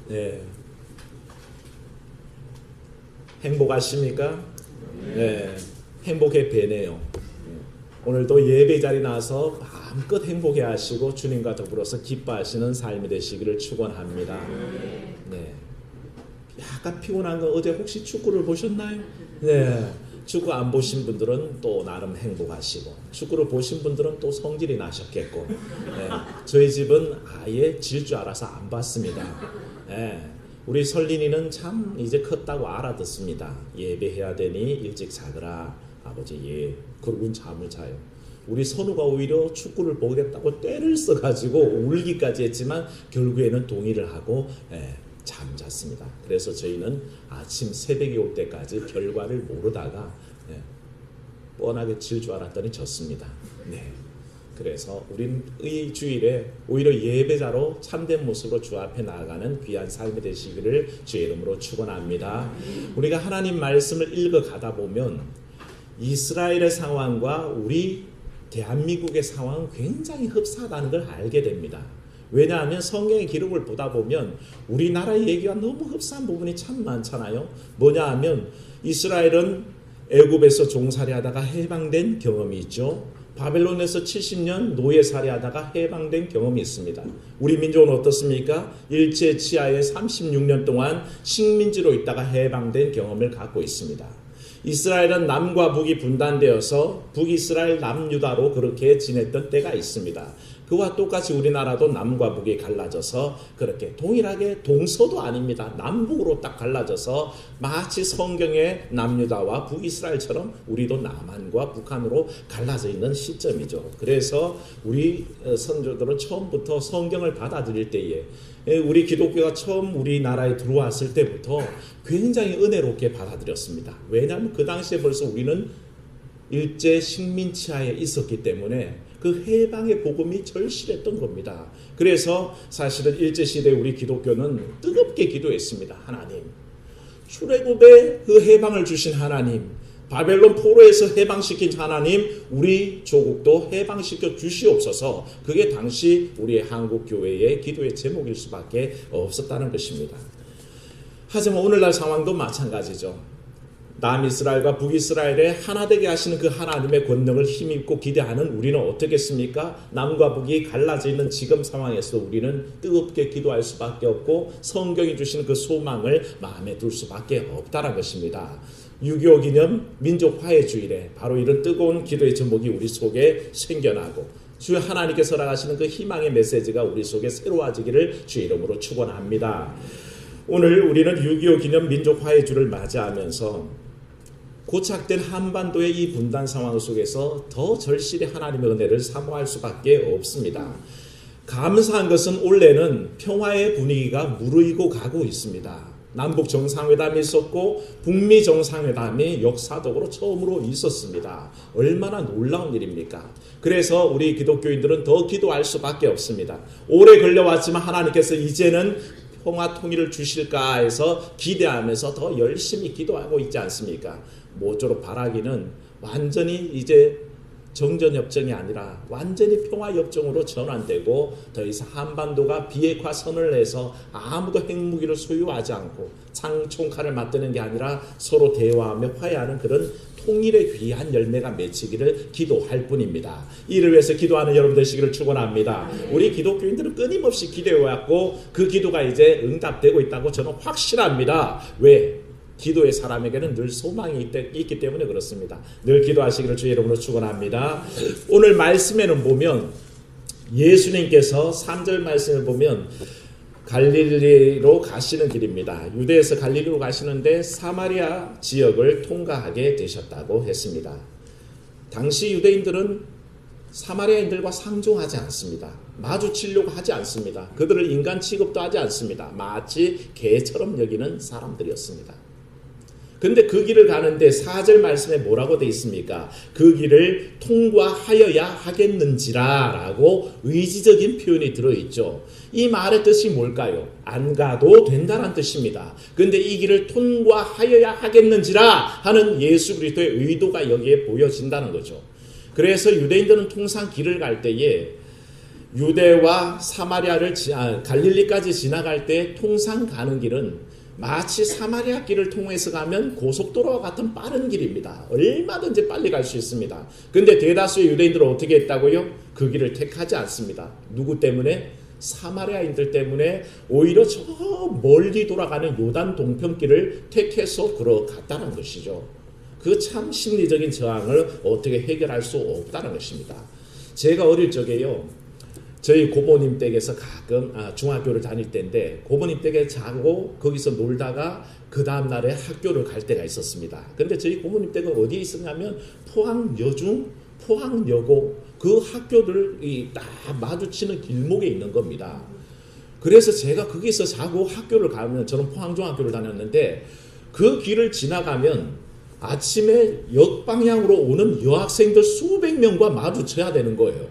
네. 행복하십니까? 네. 행복의 배네요. 오늘도 예배 자리 나와서 마음껏 행복해 하시고 주님과 더불어서 기뻐하시는 삶이 되시기를 축원합니다. 네. 약간 피곤한 거 어제 혹시 축구를 보셨나요? 네. 축구 안 보신 분들은 또 나름 행복하시고 축구를 보신 분들은 또 성질이 나셨겠고 네. 저희 집은 아예 질 줄 알아서 안 봤습니다. 네. 우리 설린이는 참 이제 컸다고 알아듣습니다. 예배해야 되니 일찍 자거라 아버지. 예. 그러고는 잠을 자요. 우리 선우가 오히려 축구를 보겠다고 떼를 써가지고 울기까지 했지만 결국에는 동의를 하고 잠잤습니다. 그래서 저희는 아침 새벽이 올 때까지 결과를 모르다가 뻔하게 질 줄 알았더니 졌습니다. 네. 그래서 우린 이 주일에 오히려 예배자로 참된 모습으로 주 앞에 나아가는 귀한 삶이 되시기를 주의 이름으로 축원합니다. 우리가 하나님 말씀을 읽어가다 보면 이스라엘의 상황과 우리 대한민국의 상황은 굉장히 흡사하다는 걸 알게 됩니다. 왜냐하면 성경의 기록을 보다 보면 우리나라 얘기가 너무 흡사한 부분이 참 많잖아요. 뭐냐 하면 이스라엘은 애굽에서 종살이하다가 해방된 경험이 있죠. 바벨론에서 70년 노예살이하다가 해방된 경험이 있습니다. 우리 민족은 어떻습니까? 일제 치하에 36년 동안 식민지로 있다가 해방된 경험을 갖고 있습니다. 이스라엘은 남과 북이 분단되어서 북이스라엘 남유다로 그렇게 지냈던 때가 있습니다. 그와 똑같이 우리나라도 남과 북이 갈라져서 그렇게 동일하게 동서도 아닙니다. 남북으로 딱 갈라져서 마치 성경의 남유다와 북이스라엘처럼 우리도 남한과 북한으로 갈라져 있는 시점이죠. 그래서 우리 선조들은 처음부터 성경을 받아들일 때에 우리 기독교가 처음 우리나라에 들어왔을 때부터 굉장히 은혜롭게 받아들였습니다. 왜냐하면 그 당시에 벌써 우리는 일제 식민치하에 있었기 때문에 그 해방의 복음이 절실했던 겁니다. 그래서 사실은 일제시대 우리 기독교는 뜨겁게 기도했습니다. 하나님, 출애굽의 그 해방을 주신 하나님, 바벨론 포로에서 해방시킨 하나님, 우리 조국도 해방시켜 주시옵소서. 그게 당시 우리의 한국교회의 기도의 제목일 수밖에 없었다는 것입니다. 하지만 오늘날 상황도 마찬가지죠. 남이스라엘과 북이스라엘에 하나 되게 하시는 그 하나님의 권능을 힘입고 기대하는 우리는 어떻겠습니까? 남과 북이 갈라져 있는 지금 상황에서 우리는 뜨겁게 기도할 수밖에 없고 성경이 주시는 그 소망을 마음에 둘 수밖에 없다는 것입니다. 6.25 기념 민족 화해 주일에 바로 이런 뜨거운 기도의 제목이 우리 속에 생겨나고 주 하나님께서 나가시는 그 희망의 메시지가 우리 속에 새로워지기를 주의 이름으로 축원합니다. 오늘 우리는 6.25 기념 민족 화해 주를 맞이하면서 고착된 한반도의 이 분단 상황 속에서 더 절실히 하나님의 은혜를 사모할 수밖에 없습니다. 감사한 것은 올해는 평화의 분위기가 무르익어 가고 있습니다. 남북 정상회담이 있었고 북미 정상회담이 역사적으로 처음으로 있었습니다. 얼마나 놀라운 일입니까? 그래서 우리 기독교인들은 더 기도할 수밖에 없습니다. 오래 걸려왔지만 하나님께서 이제는 평화 통일을 주실까 해서 기대하면서 더 열심히 기도하고 있지 않습니까? 모쪼록 바라기는 완전히 이제 정전협정이 아니라 완전히 평화협정으로 전환되고 더 이상 한반도가 비핵화 선언을 해서 아무도 핵무기를 소유하지 않고 총칼을 맞드는 게 아니라 서로 대화하며 화해하는 그런 통일의 귀한 열매가 맺히기를 기도할 뿐입니다. 이를 위해서 기도하는 여러분 되시기를 축원합니다. 우리 기독교인들은 끊임없이 기도해왔고 그 기도가 이제 응답되고 있다고 저는 확신합니다. 왜? 기도의 사람에게는 늘 소망이 있기 때문에 그렇습니다. 늘 기도하시기를 주의 이름으로 축원합니다. 오늘 말씀에는 보면 예수님께서 3절 말씀을 보면 갈릴리로 가시는 길입니다. 유대에서 갈릴리로 가시는데 사마리아 지역을 통과하게 되셨다고 했습니다. 당시 유대인들은 사마리아인들과 상종하지 않습니다. 마주치려고 하지 않습니다. 그들을 인간 취급도 하지 않습니다. 마치 개처럼 여기는 사람들이었습니다. 근데 그 길을 가는데 4절 말씀에 뭐라고 되어 있습니까? 그 길을 통과하여야 하겠는지라 라고 의지적인 표현이 들어있죠. 이 말의 뜻이 뭘까요? 안 가도 된다는 뜻입니다. 근데 이 길을 통과하여야 하겠는지라 하는 예수 그리스도의 의도가 여기에 보여진다는 거죠. 그래서 유대인들은 통상 길을 갈 때에 유대와 사마리아를 갈릴리까지 지나갈 때 통상 가는 길은 마치 사마리아 길을 통해서 가면 고속도로와 같은 빠른 길입니다. 얼마든지 빨리 갈 수 있습니다. 근데 대다수의 유대인들은 어떻게 했다고요? 그 길을 택하지 않습니다. 누구 때문에? 사마리아인들 때문에 오히려 저 멀리 돌아가는 요단 동편길을 택해서 걸어갔다는 것이죠. 그 참 심리적인 저항을 어떻게 해결할 수 없다는 것입니다. 제가 어릴 적에요, 저희 고모님 댁에서 가끔 중학교를 다닐 때인데 고모님 댁에 자고 거기서 놀다가 그 다음날에 학교를 갈 때가 있었습니다. 근데 저희 고모님 댁은 어디에 있었냐면 포항여중, 포항여고 그 학교들이 딱 마주치는 길목에 있는 겁니다. 그래서 제가 거기서 자고 학교를 가면, 저는 포항중학교를 다녔는데 그 길을 지나가면 아침에 역방향으로 오는 여학생들 수백 명과 마주쳐야 되는 거예요.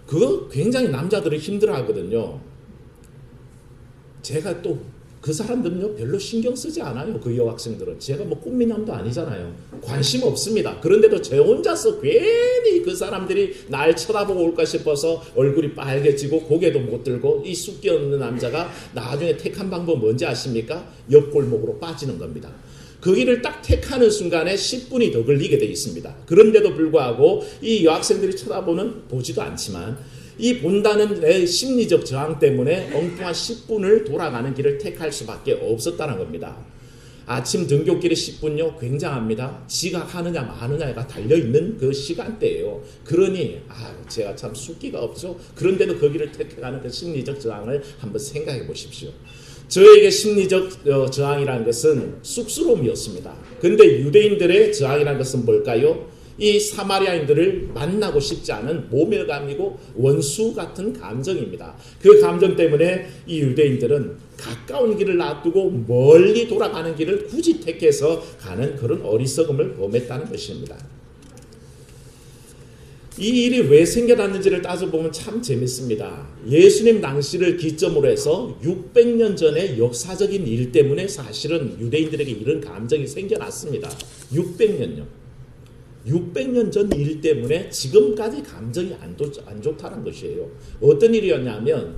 그거 굉장히 남자들이 힘들어 하거든요. 제가 또 그 사람들은요 별로 신경 쓰지 않아요. 그 여학생들은 제가 뭐 꽃미남도 아니잖아요. 관심 없습니다. 그런데도 제 혼자서 괜히 그 사람들이 날 쳐다보고 올까 싶어서 얼굴이 빨개지고 고개도 못 들고 이 숫기 없는 남자가 나중에 택한 방법 뭔지 아십니까? 옆골목으로 빠지는 겁니다. 그 길을 딱 택하는 순간에 10분이 더 걸리게 돼 있습니다. 그런데도 불구하고 이 여학생들이 쳐다보는, 보지도 않지만 이 본다는 내 심리적 저항 때문에 엉뚱한 10분을 돌아가는 길을 택할 수밖에 없었다는 겁니다. 아침 등굣길의 10분요 굉장합니다. 지각하느냐 마느냐가 달려있는 그 시간대예요. 그러니 제가 참 숫기가 없죠. 그런데도 그 길을 택해가는 그 심리적 저항을 한번 생각해 보십시오. 저에게 심리적 저항이라는 것은 쑥스러움이었습니다. 근데 유대인들의 저항이라는 것은 뭘까요? 이 사마리아인들을 만나고 싶지 않은 모멸감이고 원수 같은 감정입니다. 그 감정 때문에 이 유대인들은 가까운 길을 놔두고 멀리 돌아가는 길을 굳이 택해서 가는 그런 어리석음을 범했다는 것입니다. 이 일이 왜 생겨났는지를 따져보면 참 재밌습니다. 예수님 당시를 기점으로 해서 600년 전의 역사적인 일 때문에 사실은 유대인들에게 이런 감정이 생겨났습니다. 600년요. 600년 전 일 때문에 지금까지 감정이 안 좋다는 것이에요. 어떤 일이었냐면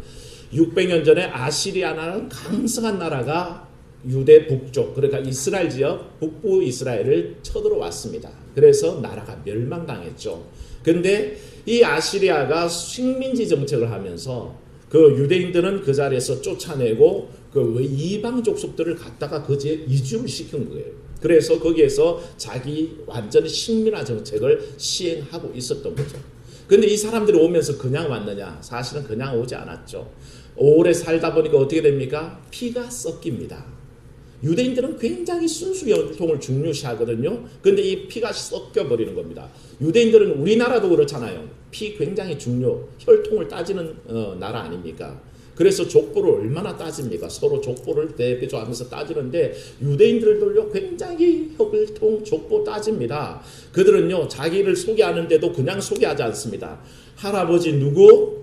600년 전에 아시리아라는 강성한 나라가 유대 북쪽, 그러니까 이스라엘 지역 북부 이스라엘을 쳐들어왔습니다. 그래서 나라가 멸망당했죠. 근데 이 아시리아가 식민지 정책을 하면서 그 유대인들은 그 자리에서 쫓아내고 그 이방 족속들을 갖다가 그제 이주를 시킨 거예요. 그래서 거기에서 자기 완전히 식민화 정책을 시행하고 있었던 거죠. 근데 이 사람들이 오면서 그냥 왔느냐? 사실은 그냥 오지 않았죠. 오래 살다 보니까 어떻게 됩니까? 피가 섞입니다. 유대인들은 굉장히 순수 혈통을 중요시하거든요. 근데 이 피가 섞여버리는 겁니다. 유대인들은 우리나라도 그렇잖아요. 피 굉장히 중요, 혈통을 따지는 나라 아닙니까? 그래서 족보를 얼마나 따집니까? 서로 족보를 대비조하면서 따지는데 유대인들도 굉장히 혈통 족보 따집니다. 그들은요 자기를 소개하는데도 그냥 소개하지 않습니다. 할아버지 누구,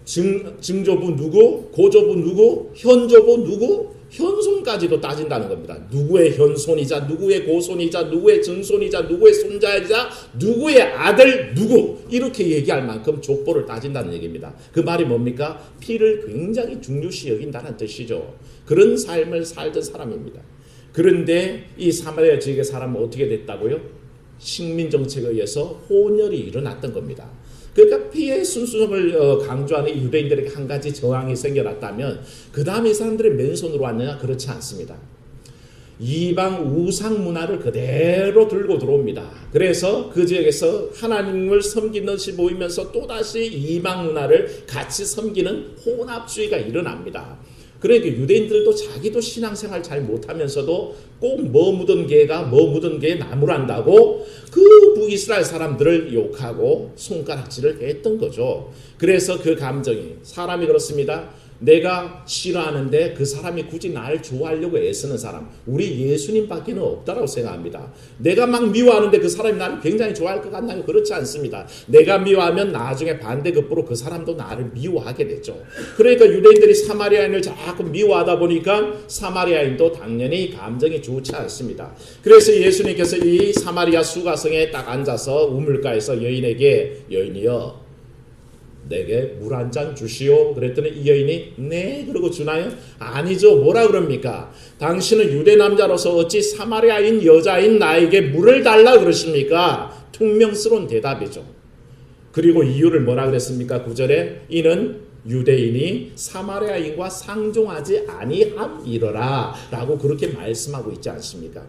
증조부 누구, 고조부 누구, 현조부 누구, 현손까지도 따진다는 겁니다. 누구의 현손이자, 누구의 고손이자, 누구의 증손이자, 누구의 손자이자, 누구의 아들 누구, 이렇게 얘기할 만큼 족보를 따진다는 얘기입니다. 그 말이 뭡니까? 피를 굉장히 중요시 여긴다는 뜻이죠. 그런 삶을 살던 사람입니다. 그런데 이 사마리아 지역의 사람은 어떻게 됐다고요? 식민정책에 의해서 혼혈이 일어났던 겁니다. 그러니까 피의 순수성을 강조하는 유대인들에게 한 가지 저항이 생겨났다면 그 다음에 이 사람들이 맨손으로 왔느냐? 그렇지 않습니다. 이방 우상 문화를 그대로 들고 들어옵니다. 그래서 그 지역에서 하나님을 섬기는 것이 보이면서 또다시 이방 문화를 같이 섬기는 혼합주의가 일어납니다. 그러니까 유대인들도 자기도 신앙생활 잘 못하면서도 꼭 뭐 묻은 개가 뭐 묻은 개에 나무란다고 그 북이스라엘 사람들을 욕하고 손가락질을 했던 거죠. 그래서 그 감정이, 사람이 그렇습니다. 내가 싫어하는데 그 사람이 굳이 나를 좋아하려고 애쓰는 사람, 우리 예수님밖에는 없다라고 생각합니다. 내가 막 미워하는데 그 사람이 나를 굉장히 좋아할 것 같나요? 그렇지 않습니다. 내가 미워하면 나중에 반대급부로 그 사람도 나를 미워하게 되죠. 그러니까 유대인들이 사마리아인을 자꾸 미워하다 보니까 사마리아인도 당연히 감정이 좋지 않습니다. 그래서 예수님께서 이 사마리아 수가성에 딱 앉아서 우물가에서 여인에게, 여인이여 내게 물 한 잔 주시오. 그랬더니 이 여인이 네 그러고 주나요? 아니죠. 뭐라 그럽니까? 당신은 유대 남자로서 어찌 사마리아인 여자인 나에게 물을 달라 그러십니까? 퉁명스러운 대답이죠. 그리고 이유를 뭐라 그랬습니까? 9절에 이는 유대인이 사마리아인과 상종하지 아니함이러라 라고 그렇게 말씀하고 있지 않습니까?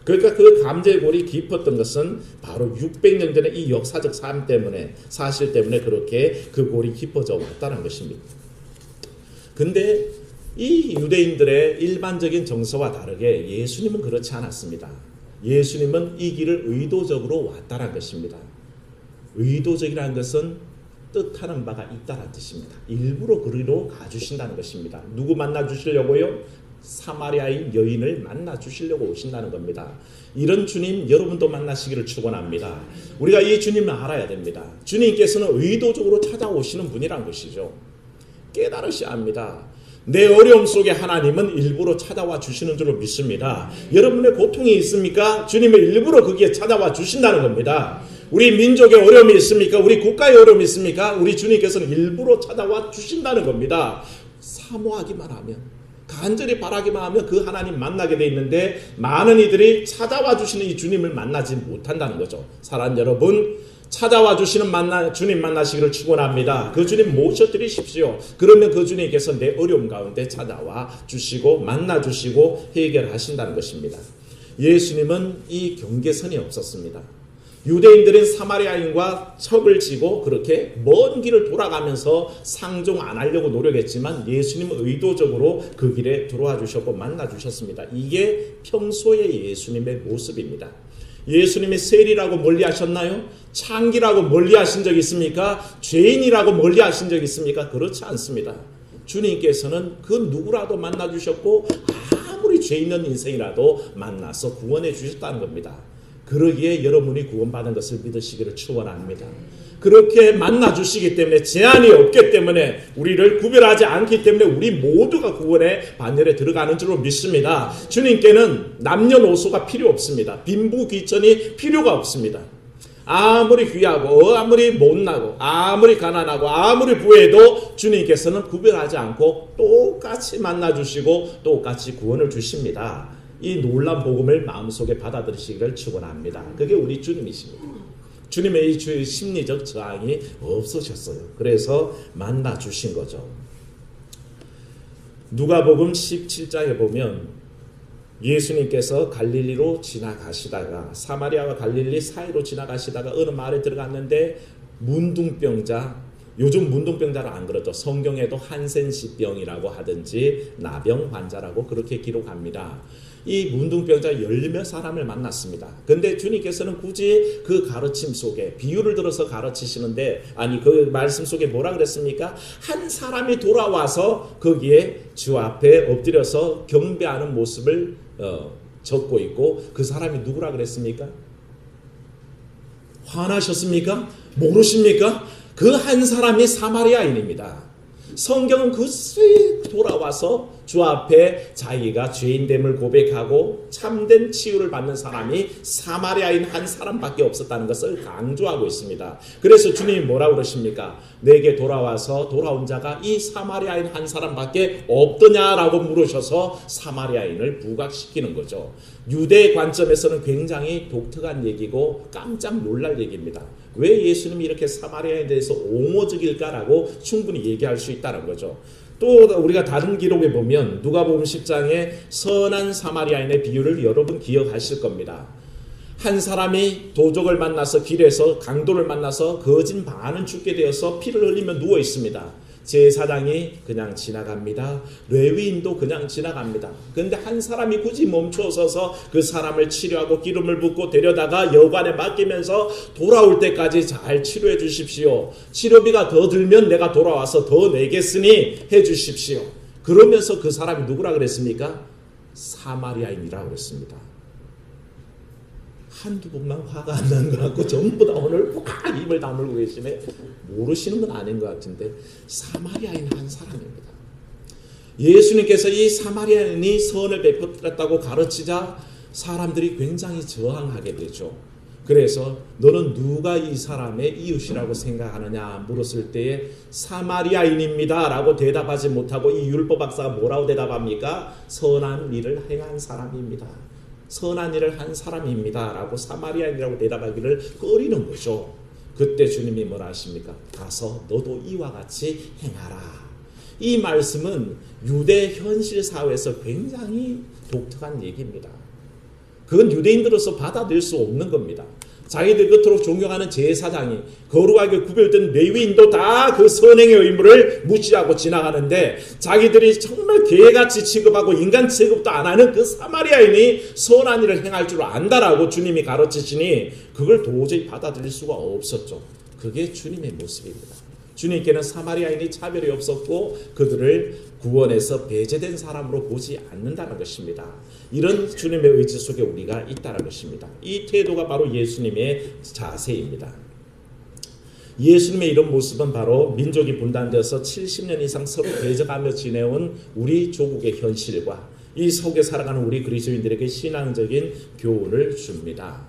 그러니까 그 감정의 골이 깊었던 것은 바로 600년 전의 이 역사적 삶 때문에, 사실 때문에 그렇게 그 골이 깊어져 왔다는 것입니다. 근데 이 유대인들의 일반적인 정서와 다르게 예수님은 그렇지 않았습니다. 예수님은 이 길을 의도적으로 왔다는 것입니다. 의도적이라는 것은 뜻하는 바가 있다는 뜻입니다. 일부러 그리로 가주신다는 것입니다. 누구 만나 주시려고요? 사마리아인 여인을 만나 주시려고 오신다는 겁니다. 이런 주님 여러분도 만나시기를 축원합니다. 우리가 이 주님을 알아야 됩니다. 주님께서는 의도적으로 찾아오시는 분이란 것이죠. 깨달으셔야 합니다. 내 어려움 속에 하나님은 일부러 찾아와 주시는 줄로 믿습니다. 여러분의 고통이 있습니까? 주님은 일부러 거기에 찾아와 주신다는 겁니다. 우리 민족의 어려움이 있습니까? 우리 국가의 어려움이 있습니까? 우리 주님께서는 일부러 찾아와 주신다는 겁니다. 사모하기만 하면, 간절히 바라기만 하면 그 하나님 만나게 돼 있는데 많은 이들이 찾아와 주시는 이 주님을 만나지 못한다는 거죠. 사랑하는 여러분, 찾아와 주시는 주님 만나시기를 축원합니다. 그 주님 모셔드리십시오. 그러면 그 주님께서 내 어려움 가운데 찾아와 주시고 만나 주시고 해결하신다는 것입니다. 예수님은 이 경계선이 없었습니다. 유대인들은 사마리아인과 척을 지고 그렇게 먼 길을 돌아가면서 상종 안 하려고 노력했지만 예수님은 의도적으로 그 길에 들어와 주셨고 만나 주셨습니다. 이게 평소의 예수님의 모습입니다. 예수님이 세리라고 멀리 하셨나요? 창기라고 멀리 하신 적 있습니까? 죄인이라고 멀리 하신 적 있습니까? 그렇지 않습니다. 주님께서는 그 누구라도 만나 주셨고 아무리 죄 있는 인생이라도 만나서 구원해 주셨다는 겁니다. 그러기에 여러분이 구원받은 것을 믿으시기를 축원합니다. 그렇게 만나 주시기 때문에 제한이 없기 때문에 우리를 구별하지 않기 때문에 우리 모두가 구원의 반열에 들어가는 줄로 믿습니다. 주님께는 남녀노소가 필요 없습니다. 빈부귀천이 필요가 없습니다. 아무리 귀하고 아무리 못나고 아무리 가난하고 아무리 부해도 주님께서는 구별하지 않고 똑같이 만나 주시고 똑같이 구원을 주십니다. 이 놀라운 복음을 마음속에 받아들이시기를 축원합니다. 그게 우리 주님이십니다. 주님의 이 심리적 저항이 없으셨어요. 그래서 만나 주신 거죠. 누가복음 17장에 보면 예수님께서 갈릴리로 지나가시다가 사마리아와 갈릴리 사이로 지나가시다가 어느 마을에 들어갔는데 문둥병자, 요즘 문둥병자를 안 그러죠. 성경에도 한센시병이라고 하든지 나병 환자라고 그렇게 기록합니다. 이 문둥병자 10몇 사람을 만났습니다. 근데 주님께서는 굳이 그 가르침 속에 비유를 들어서 가르치시는데, 아니 그 말씀 속에 뭐라 그랬습니까? 한 사람이 돌아와서 거기에 주 앞에 엎드려서 경배하는 모습을 적고 있고, 그 사람이 누구라 그랬습니까? 화나셨습니까? 모르십니까? 그 한 사람이 사마리아인입니다. 성경은 그새 돌아와서 주 앞에 자기가 죄인됨을 고백하고 참된 치유를 받는 사람이 사마리아인 한 사람밖에 없었다는 것을 강조하고 있습니다. 그래서 주님이 뭐라고 그러십니까? 내게 돌아와서 돌아온 자가 이 사마리아인 한 사람밖에 없더냐라고 물으셔서 사마리아인을 부각시키는 거죠. 유대 관점에서는 굉장히 독특한 얘기고 깜짝 놀랄 얘기입니다. 왜 예수님이 이렇게 사마리아에 대해서 옹호적일까라고 충분히 얘기할 수 있다는 거죠. 또 우리가 다른 기록에 보면 누가복음 10장에 선한 사마리아인의 비유를 여러분 기억하실 겁니다. 한 사람이 도적을 만나서 길에서 강도를 만나서 거진 반은 죽게 되어서 피를 흘리며 누워 있습니다. 제사장이 그냥 지나갑니다. 레위인도 그냥 지나갑니다. 그런데 한 사람이 굳이 멈춰서서 그 사람을 치료하고 기름을 붓고 데려다가 여관에 맡기면서 돌아올 때까지 잘 치료해 주십시오. 치료비가 더 들면 내가 돌아와서 더 내겠으니 해 주십시오. 그러면서 그 사람이 누구라 그랬습니까? 사마리아인이라고 그랬습니다. 한두 번만 화가 안 나는 것 같고 전부 다 오늘 꽉 입을 다물고 계시네. 모르시는 건 아닌 것 같은데 사마리아인 한 사람입니다. 예수님께서 이 사마리아인이 선을 베풀었다고 가르치자 사람들이 굉장히 저항하게 되죠. 그래서 너는 누가 이 사람의 이웃이라고 생각하느냐 물었을 때에 사마리아인입니다 라고 대답하지 못하고 이 율법 박사가 뭐라고 대답합니까? 선한 일을 행한 사람입니다. 선한 일을 한 사람입니다 라고 사마리아인이라고 대답하기를 꺼리는 거죠. 그때 주님이 뭐라 하십니까? 가서 너도 이와 같이 행하라. 이 말씀은 유대 현실 사회에서 굉장히 독특한 얘기입니다. 그건 유대인들로서 받아들일 수 없는 겁니다. 자기들 그토록 존경하는 제사장이 거룩하게 구별된 레위인도 다 그 선행의 의무를 무시하고 지나가는데 자기들이 정말 개같이 취급하고 인간 취급도 안 하는 그 사마리아인이 선한 일을 행할 줄 안다라고 주님이 가르치시니 그걸 도저히 받아들일 수가 없었죠. 그게 주님의 모습입니다. 주님께는 사마리아인이 차별이 없었고 그들을 구원해서 배제된 사람으로 보지 않는다는 것입니다. 이런 주님의 의지 속에 우리가 있다는 것입니다. 이 태도가 바로 예수님의 자세입니다. 예수님의 이런 모습은 바로 민족이 분단되어서 70년 이상 서로 대적하며 지내온 우리 조국의 현실과 이 속에 살아가는 우리 그리스도인들에게 신앙적인 교훈을 줍니다.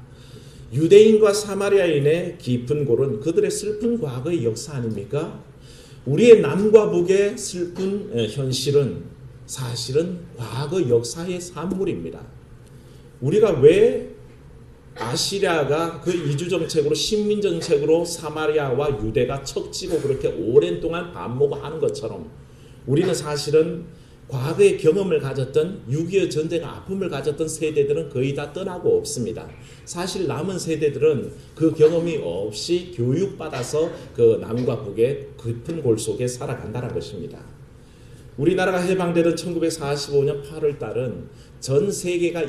유대인과 사마리아인의 깊은 골은 그들의 슬픈 과거의 역사 아닙니까? 우리의 남과 북의 슬픈 현실은 사실은 과거 역사의 산물입니다. 우리가 왜 아시리아가 그 이주정책으로 식민정책으로 사마리아와 유대가 척지고 그렇게 오랜 동안 반목하는 것처럼 우리는 사실은 과거의 경험을 가졌던 6.25 전쟁 아픔을 가졌던 세대들은 거의 다 떠나고 없습니다. 사실 남은 세대들은 그 경험이 없이 교육받아서 그 남과 북의 깊은 골 속에 살아간다는 것입니다. 우리나라가 해방되던 1945년 8월 달은 전 세계가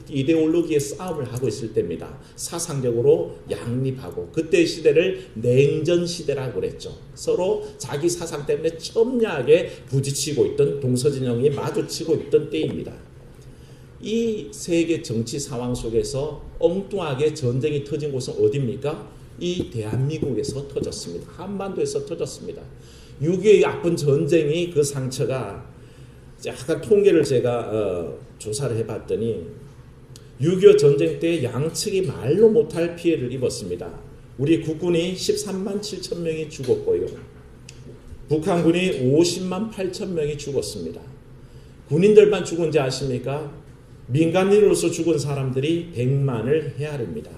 이데올로기의 싸움을 하고 있을 때입니다. 사상적으로 양립하고 그때 시대를 냉전 시대라고 그랬죠. 서로 자기 사상 때문에 첨예하게 부딪히고 있던 동서진영이 마주치고 있던 때입니다. 이 세계 정치 상황 속에서 엉뚱하게 전쟁이 터진 곳은 어디입니까? 이 대한민국에서 터졌습니다. 한반도에서 터졌습니다. 6.25의 아픈 전쟁이 그 상처가 약간 통계를 제가 조사를 해봤더니 6.25 전쟁 때 양측이 말로 못할 피해를 입었습니다. 우리 국군이 13만 7천 명이 죽었고요. 북한군이 50만 8천 명이 죽었습니다. 군인들만 죽은지 아십니까? 민간인으로서 죽은 사람들이 100만을 헤아립니다.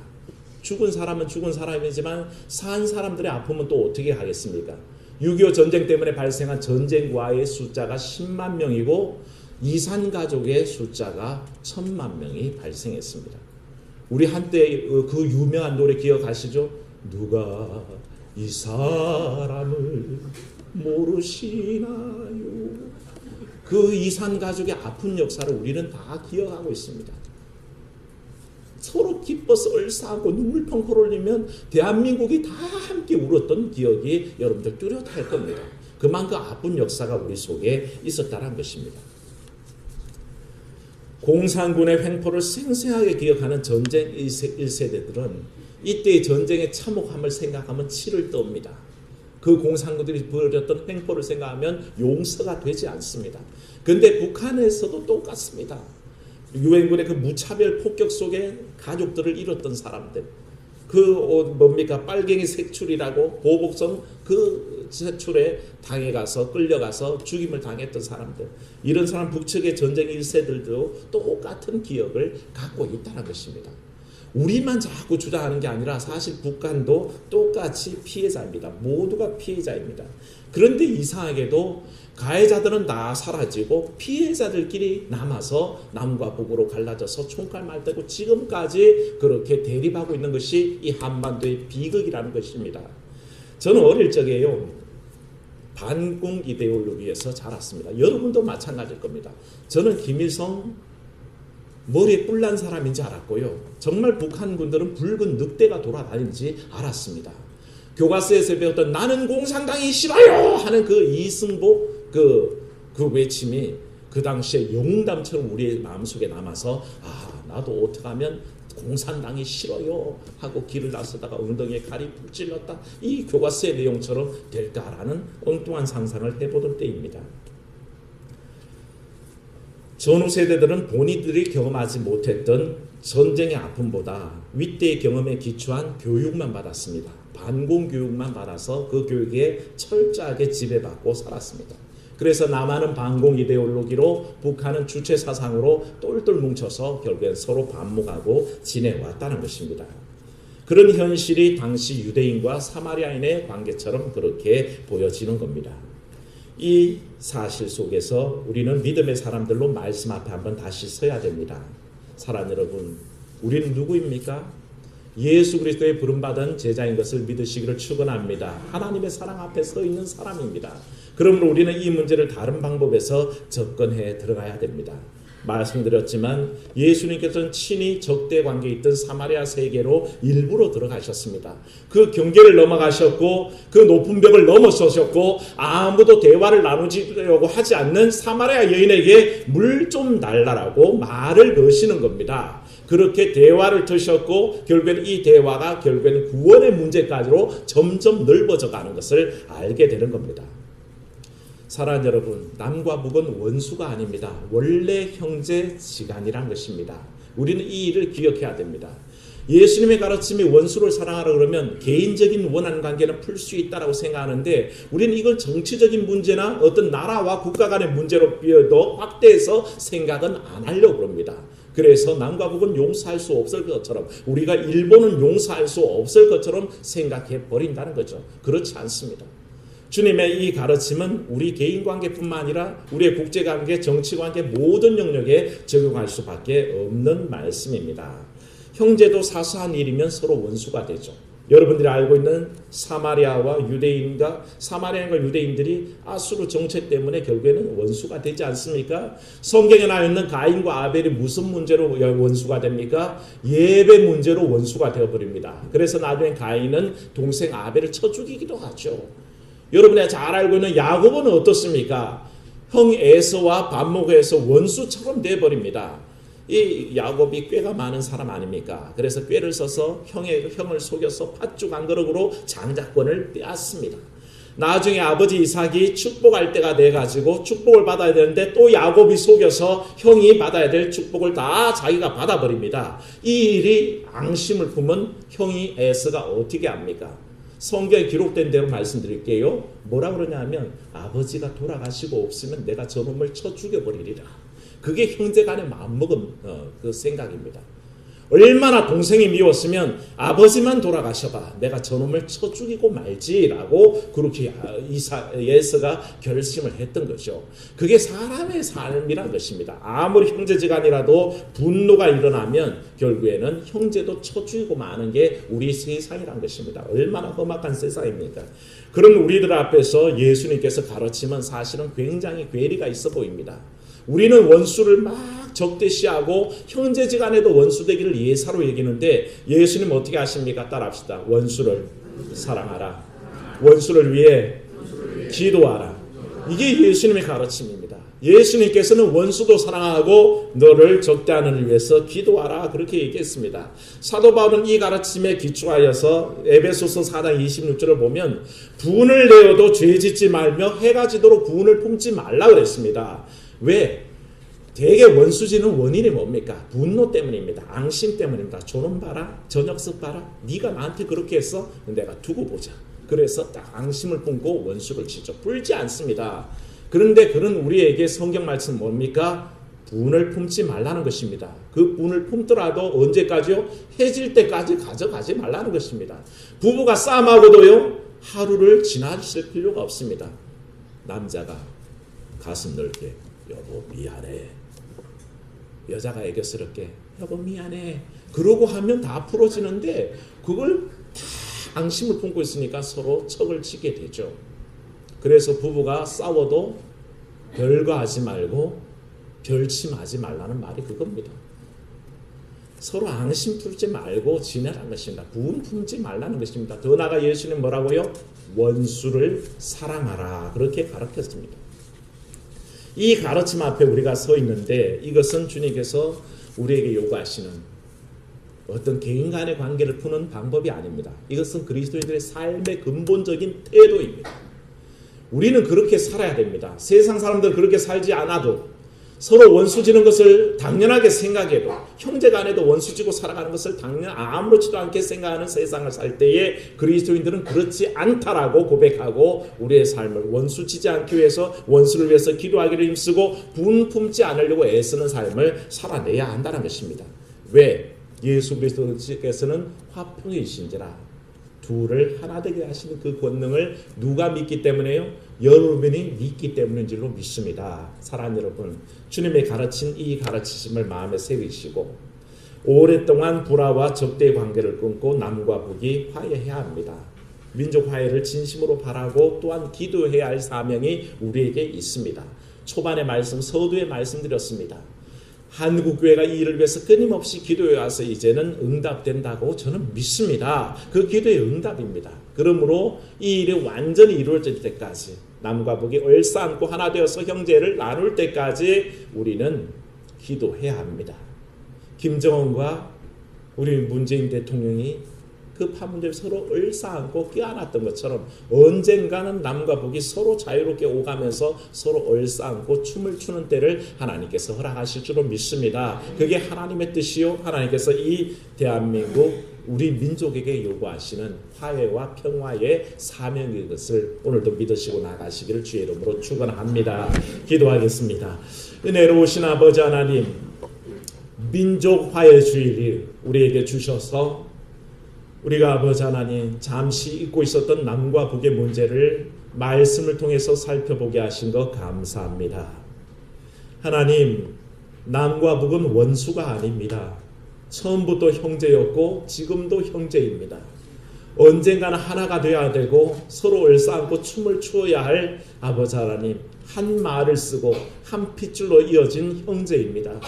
죽은 사람은 죽은 사람이지만 산 사람들의 아픔은 또 어떻게 하겠습니까? 6.25 전쟁 때문에 발생한 전쟁과의 숫자가 10만 명이고 이산 가족의 숫자가 1000만 명이 발생했습니다. 우리 한때 그 유명한 노래 기억하시죠? 누가 이 사람을 모르시나요? 그 이산 가족의 아픈 역사를 우리는 다 기억하고 있습니다. 서로 기뻐서 얼싸하고 눈물 펑펑 흘리면 대한민국이 다 함께 울었던 기억이 여러분들 뚜렷할 겁니다. 그만큼 아픈 역사가 우리 속에 있었다는 것입니다. 공산군의 횡포를 생생하게 기억하는 전쟁 1세대들은 이때의 전쟁의 참혹함을 생각하면 치를 떠옵니다. 그 공산군들이 벌였던 횡포를 생각하면 용서가 되지 않습니다. 그런데 북한에서도 똑같습니다. 유엔군의 그 무차별 폭격 속에 가족들을 잃었던 사람들, 그 뭡니까 빨갱이 색출이라고 보복성 그 색출에 당해가서 끌려가서 죽임을 당했던 사람들, 이런 사람 북측의 전쟁 1세들도 똑같은 기억을 갖고 있다는 것입니다. 우리만 자꾸 주장하는 게 아니라 사실 북한도 똑같이 피해자입니다. 모두가 피해자입니다. 그런데 이상하게도 가해자들은 다 사라지고 피해자들끼리 남아서 남과 북으로 갈라져서 총칼 말대고 지금까지 그렇게 대립하고 있는 것이 이 한반도의 비극이라는 것입니다. 저는 어릴 적에요, 반공 이데올로기에서 자랐습니다. 여러분도 마찬가지일 겁니다. 저는 김일성 머리에 뿔난 사람인지 알았고요. 정말 북한군들은 붉은 늑대가 돌아다니는지 알았습니다. 교과서에서 배웠던 나는 공산당이 싫어요 하는 그 이승복 그 외침이 그 당시에 영웅담처럼 우리의 마음속에 남아서 나도 어떻게 하면 공산당이 싫어요 하고 길을 나서다가 엉덩이에 칼이 푹 찔렀다, 이 교과서의 내용처럼 될까라는 엉뚱한 상상을 해보던 때입니다. 전후 세대들은 본인들이 경험하지 못했던 전쟁의 아픔보다 윗대의 경험에 기초한 교육만 받았습니다. 반공 교육만 받아서 그 교육에 철저하게 지배받고 살았습니다. 그래서 남한은 반공 이데올로기로, 북한은 주체 사상으로 똘똘 뭉쳐서 결국엔 서로 반목하고 지내왔다는 것입니다. 그런 현실이 당시 유대인과 사마리아인의 관계처럼 그렇게 보여지는 겁니다. 이 사실 속에서 우리는 믿음의 사람들로 말씀 앞에 한번 다시 서야 됩니다. 사랑 여러분, 우리는 누구입니까? 예수 그리스도의 부름받은 제자인 것을 믿으시기를 축원합니다. 하나님의 사랑 앞에 서 있는 사람입니다. 그러므로 우리는 이 문제를 다른 방법에서 접근해 들어가야 됩니다. 말씀드렸지만 예수님께서는 친히 적대 관계에 있던 사마리아 세계로 일부러 들어가셨습니다. 그 경계를 넘어가셨고 그 높은 벽을 넘어서셨고 아무도 대화를 나누려고 하지 않는 사마리아 여인에게 물 좀 달라라고 말을 거시는 겁니다. 그렇게 대화를 터셨고 결국에는 이 대화가 결국에는 구원의 문제까지로 점점 넓어져 가는 것을 알게 되는 겁니다. 사랑하는 여러분, 남과 북은 원수가 아닙니다. 원래 형제지간이란 것입니다. 우리는 이 일을 기억해야 됩니다. 예수님의 가르침이 원수를 사랑하라 그러면 개인적인 원한 관계는 풀 수 있다고 생각하는데 우리는 이걸 정치적인 문제나 어떤 나라와 국가 간의 문제로 더 확대해서 생각은 안 하려고 합니다. 그래서 남과 북은 용서할 수 없을 것처럼 우리가 일본은 용서할 수 없을 것처럼 생각해 버린다는 거죠. 그렇지 않습니다. 주님의 이 가르침은 우리 개인관계뿐만 아니라 우리의 국제관계, 정치관계 모든 영역에 적용할 수밖에 없는 말씀입니다. 형제도 사소한 일이면 서로 원수가 되죠. 여러분들이 알고 있는 사마리아인과 유대인들이 아수르 정책 때문에 결국에는 원수가 되지 않습니까? 성경에 나와 있는 가인과 아벨이 무슨 문제로 원수가 됩니까? 예배 문제로 원수가 되어버립니다. 그래서 나중에 가인은 동생 아벨을 쳐 죽이기도 하죠. 여러분이 잘 알고 있는 야곱은 어떻습니까? 형 에서와 반목에서 원수처럼 되어버립니다. 이 야곱이 꾀가 많은 사람 아닙니까? 그래서 꾀를 써서 형을 속여서 팥죽 한 그릇으로 장자권을 빼앗습니다. 나중에 아버지 이삭이 축복할 때가 돼가지고 축복을 받아야 되는데 또 야곱이 속여서 형이 받아야 될 축복을 다 자기가 받아버립니다. 이 일이 앙심을 품은 형이 에서가 어떻게 합니까? 성경에 기록된 대로 말씀드릴게요. 뭐라 그러냐면 아버지가 돌아가시고 없으면 내가 저놈을 쳐 죽여버리리라. 그게 형제 간의 마음먹은 그 생각입니다. 얼마나 동생이 미웠으면 아버지만 돌아가셔봐. 내가 저놈을 쳐 죽이고 말지라고 그렇게 예서가 결심을 했던 거죠. 그게 사람의 삶이란 것입니다. 아무리 형제지간이라도 분노가 일어나면 결국에는 형제도 쳐 죽이고 마는 게 우리 세상이란 것입니다. 얼마나 험악한 세상입니까? 그런 우리들 앞에서 예수님께서 가르침은 사실은 굉장히 괴리가 있어 보입니다. 우리는 원수를 막 적대시하고 형제지간에도 원수되기를 예사로 여기는데 예수님 어떻게 하십니까? 따라합시다. 원수를 사랑하라. 원수를 위해 기도하라. 이게 예수님의 가르침입니다. 예수님께서는 원수도 사랑하고 너를 적대하는 을 위해서 기도하라 그렇게 얘기했습니다. 사도 바울은 이 가르침에 기초하여서 에베소서 4장 26절을 보면 분을 내어도 죄짓지 말며 해가 지도록 분을 품지 말라 그랬습니다. 왜? 대개 원수지는 원인이 뭡니까? 분노 때문입니다. 앙심 때문입니다. 저놈 봐라, 저 녀석 봐라, 네가 나한테 그렇게 했어? 내가 두고 보자. 그래서 딱 앙심을 품고 원수를 치죠. 풀지 않습니다. 그런데 그런 우리에게 성경 말씀 뭡니까? 분을 품지 말라는 것입니다. 그 분을 품더라도 언제까지요? 해질 때까지 가져가지 말라는 것입니다. 부부가 싸움하고도요 하루를 지나칠 필요가 없습니다. 남자가 가슴 넓게 여보 미안해. 여자가 애교스럽게 여보 미안해. 그러고 하면 다 풀어지는데 그걸 다 앙심을 품고 있으니까 서로 척을 치게 되죠. 그래서 부부가 싸워도 별거 하지 말고 별침하지 말라는 말이 그겁니다. 서로 앙심 풀지 말고 지내라는 것입니다. 분 품지 말라는 것입니다. 더 나아가 예수님 뭐라고요? 원수를 사랑하라 그렇게 가르쳤습니다. 이 가르침 앞에 우리가 서 있는데 이것은 주님께서 우리에게 요구하시는 어떤 개인 간의 관계를 푸는 방법이 아닙니다. 이것은 그리스도인들의 삶의 근본적인 태도입니다. 우리는 그렇게 살아야 됩니다. 세상 사람들은 그렇게 살지 않아도 서로 원수 지는 것을 당연하게 생각해도 형제 간에도 원수 지고 살아가는 것을 아무렇지도 않게 생각하는 세상을 살 때에 그리스도인들은 그렇지 않다라고 고백하고 우리의 삶을 원수 지지 않기 위해서 원수를 위해서 기도하기를 힘쓰고 분 품지 않으려고 애쓰는 삶을 살아내야 한다는 것입니다. 왜? 예수 그리스도께서는 화평이신지라 둘을 하나 되게 하시는 그 권능을 누가 믿기 때문에요? 여러분이 믿기 때문인 줄로 믿습니다. 사랑하는 여러분, 주님의 가르친 이 가르치심을 마음에 새기시고 오랫동안 불화와 적대의 관계를 끊고 남과 북이 화해해야 합니다. 민족 화해를 진심으로 바라고 또한 기도해야 할 사명이 우리에게 있습니다. 초반의 말씀, 서두에 말씀드렸습니다. 한국교회가 이 일을 위해서 끊임없이 기도해 와서 이제는 응답된다고 저는 믿습니다. 그 기도의 응답입니다. 그러므로 이 일이 완전히 이루어질 때까지 남과 북이 얼싸안고 하나 되어서 형제를 나눌 때까지 우리는 기도해야 합니다. 김정은과 우리 문재인 대통령이 그 파문제를 서로 얼싸안고 껴안았던 것처럼 언젠가는 남과 북이 서로 자유롭게 오가면서 서로 얼싸안고 춤을 추는 때를 하나님께서 허락하실 줄로 믿습니다. 그게 하나님의 뜻이요 하나님께서 이 대한민국 우리 민족에게 요구하시는 화해와 평화의 사명인 것을 오늘도 믿으시고 나가시기를 주의 이름으로 축원합니다. 기도하겠습니다. 은혜로우신 아버지 하나님, 민족 화해 주일을 우리에게 주셔서 우리가 아버지 하나님 잠시 잊고 있었던 남과 북의 문제를 말씀을 통해서 살펴보게 하신 것 감사합니다. 하나님, 남과 북은 원수가 아닙니다. 처음부터 형제였고 지금도 형제입니다. 언젠가는 하나가 되어야 되고 서로 얼싸안고 춤을 추어야 할 아버지 하나님, 한 말을 쓰고 한 핏줄로 이어진 형제입니다.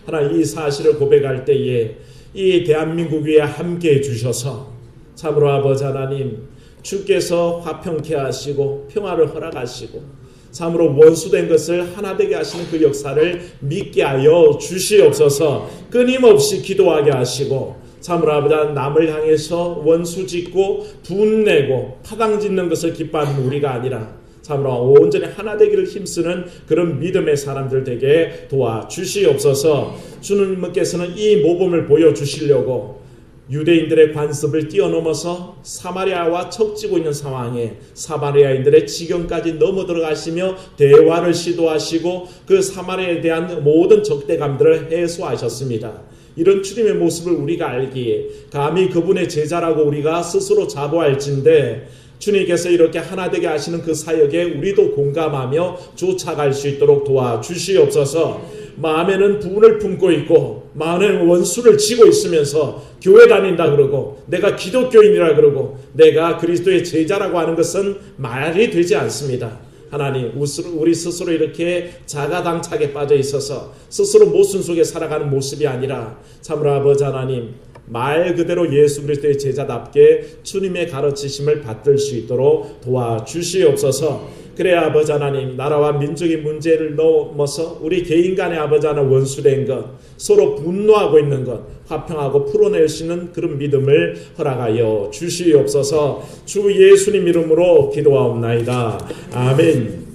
하나님, 이 사실을 고백할 때에 이 대한민국 위에 함께해 주셔서 참으로 아버지 하나님, 주께서 화평케 하시고 평화를 허락하시고 참으로 원수된 것을 하나 되게 하시는 그 역사를 믿게 하여 주시옵소서. 끊임없이 기도하게 하시고 참으로 아버지 하나님, 남을 향해서 원수 짓고 분내고 파당 짓는 것을 기뻐하는 우리가 아니라 참으로 온전히 하나 되기를 힘쓰는 그런 믿음의 사람들 되게 도와주시옵소서. 주님께서는 이 모범을 보여주시려고 유대인들의 관습을 뛰어넘어서 사마리아와 척지고 있는 상황에 사마리아인들의 지경까지 넘어 들어가시며 대화를 시도하시고 그 사마리아에 대한 모든 적대감들을 해소하셨습니다. 이런 주님의 모습을 우리가 알기에 감히 그분의 제자라고 우리가 스스로 자부할진데 주님께서 이렇게 하나 되게 하시는 그 사역에 우리도 공감하며 쫓아갈 수 있도록 도와주시옵소서. 마음에는 분을 품고 있고 마음에는 원수를 지고 있으면서 교회 다닌다 그러고 내가 기독교인이라 그러고 내가 그리스도의 제자라고 하는 것은 말이 되지 않습니다. 하나님, 우리 스스로 이렇게 자가당착에 빠져 있어서 스스로 모순 속에 살아가는 모습이 아니라 참으로 아버지 하나님, 말 그대로 예수 그리스도의 제자답게 주님의 가르치심을 받들 수 있도록 도와주시옵소서. 그래야 아버지 하나님, 나라와 민족의 문제를 넘어서 우리 개인 간의 아버지 하나님 원수된 것, 서로 분노하고 있는 것 화평하고 풀어낼 수 있는 그런 믿음을 허락하여 주시옵소서. 주 예수님 이름으로 기도하옵나이다. 아멘.